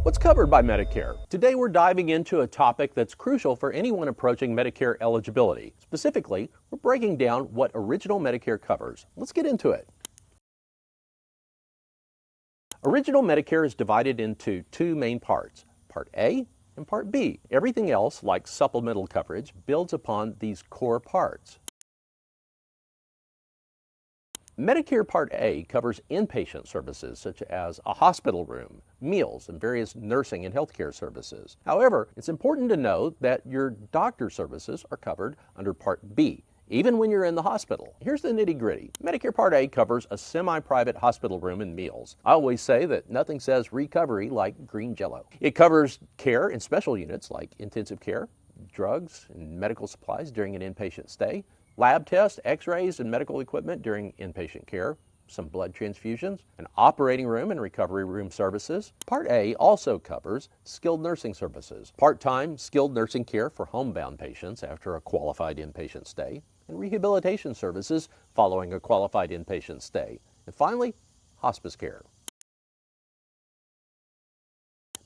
What's covered by Medicare? Today we're diving into a topic that's crucial for anyone approaching Medicare eligibility. Specifically, we're breaking down what original Medicare covers. Let's get into it. Original Medicare is divided into two main parts, Part A and Part B. Everything else, like supplemental coverage, builds upon these core parts. Medicare Part A covers inpatient services such as a hospital room, meals, and various nursing and healthcare services. However, it's important to note that your doctor services are covered under Part B, even when you're in the hospital. Here's the nitty-gritty. Medicare Part A covers a semi-private hospital room and meals. I always say that nothing says recovery like green jello. It covers care in special units like intensive care, drugs, and medical supplies during an inpatient stay, lab tests, x-rays, and medical equipment during inpatient care, some blood transfusions, an operating room and recovery room services. Part A also covers skilled nursing services, part-time skilled nursing care for homebound patients after a qualified inpatient stay, and rehabilitation services following a qualified inpatient stay. And finally, hospice care.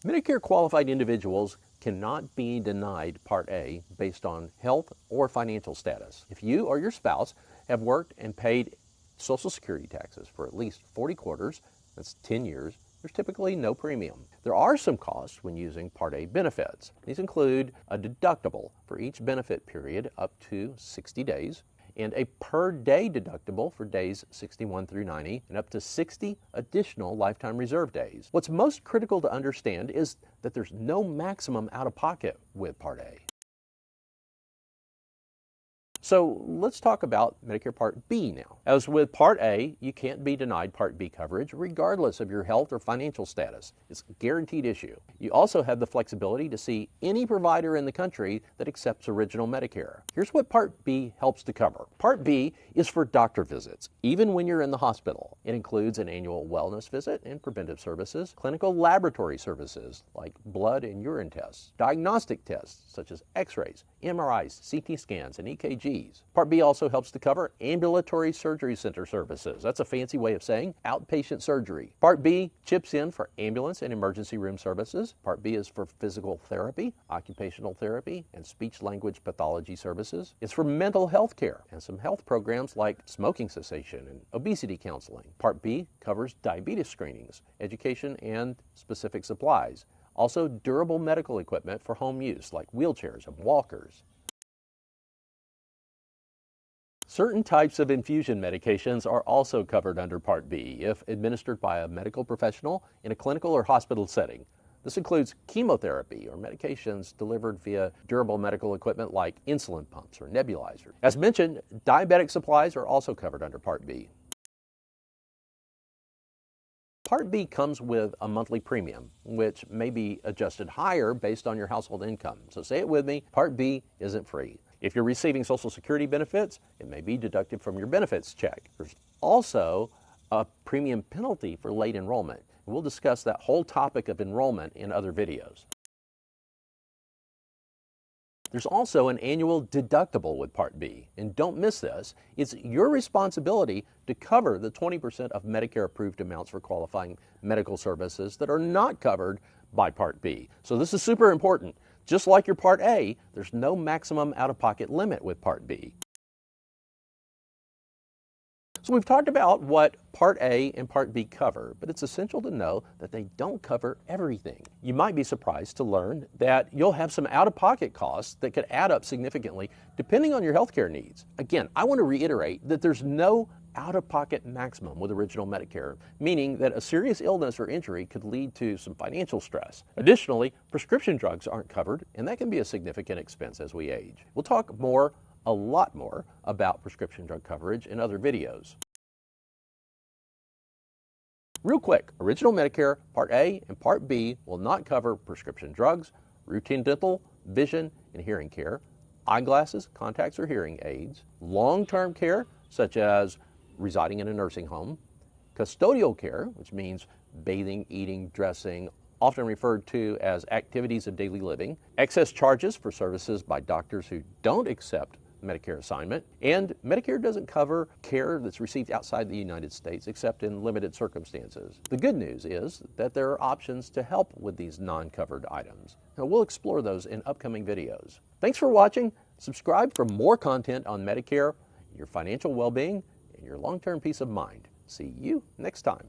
Medicare qualified individuals cannot be denied Part A based on health or financial status. If you or your spouse have worked and paid Social Security taxes for at least 40 quarters, that's 10 years, there's typically no premium. There are some costs when using Part A benefits. These include a deductible for each benefit period up to 60 days, and a per-day deductible for days 61 through 90, and up to 60 additional lifetime reserve days. What's most critical to understand is that there's no maximum out-of-pocket with Part A. So let's talk about Medicare Part B now. As with Part A, you can't be denied Part B coverage regardless of your health or financial status. It's a guaranteed issue. You also have the flexibility to see any provider in the country that accepts original Medicare. Here's what Part B helps to cover. Part B is for doctor visits, even when you're in the hospital. It includes an annual wellness visit and preventive services, clinical laboratory services like blood and urine tests, diagnostic tests such as x-rays, MRIs, CT scans, and EKGs. Part B also helps to cover ambulatory surgery center services. That's a fancy way of saying outpatient surgery. Part B chips in for ambulance and emergency room services. Part B is for physical therapy, occupational therapy, and speech-language pathology services. It's for mental health care and some health programs like smoking cessation and obesity counseling. Part B covers diabetes screenings, education, and specific supplies. Also, durable medical equipment for home use like wheelchairs and walkers. Certain types of infusion medications are also covered under Part B if administered by a medical professional in a clinical or hospital setting. This includes chemotherapy or medications delivered via durable medical equipment like insulin pumps or nebulizers. As mentioned, diabetic supplies are also covered under Part B. Part B comes with a monthly premium, which may be adjusted higher based on your household income. So say it with me, Part B isn't free. If you're receiving Social Security benefits, it may be deducted from your benefits check. There's also a premium penalty for late enrollment. We'll discuss that whole topic of enrollment in other videos. There's also an annual deductible with Part B, and don't miss this. It's your responsibility to cover the 20% of Medicare-approved amounts for qualifying medical services that are not covered by Part B. So this is super important. Just like your Part A, there's no maximum out-of-pocket limit with Part B. So we've talked about what Part A and Part B cover, but it's essential to know that they don't cover everything. You might be surprised to learn that you'll have some out-of-pocket costs that could add up significantly depending on your healthcare needs. Again, I want to reiterate that there's no out-of-pocket maximum with original Medicare, meaning that a serious illness or injury could lead to some financial stress. Additionally, prescription drugs aren't covered, and that can be a significant expense as we age. We'll talk a lot more about prescription drug coverage in other videos. Real quick, original Medicare Part A and Part B will not cover prescription drugs, routine dental, vision, and hearing care, eyeglasses, contacts, or hearing aids, long-term care, such as residing in a nursing home, custodial care, which means bathing, eating, dressing, often referred to as activities of daily living, excess charges for services by doctors who don't accept Medicare assignment, and Medicare doesn't cover care that's received outside the United States except in limited circumstances. The good news is that there are options to help with these non-covered items. Now, we'll explore those in upcoming videos. Thanks for watching. Subscribe for more content on Medicare, your financial well-being, and your long-term peace of mind. See you next time.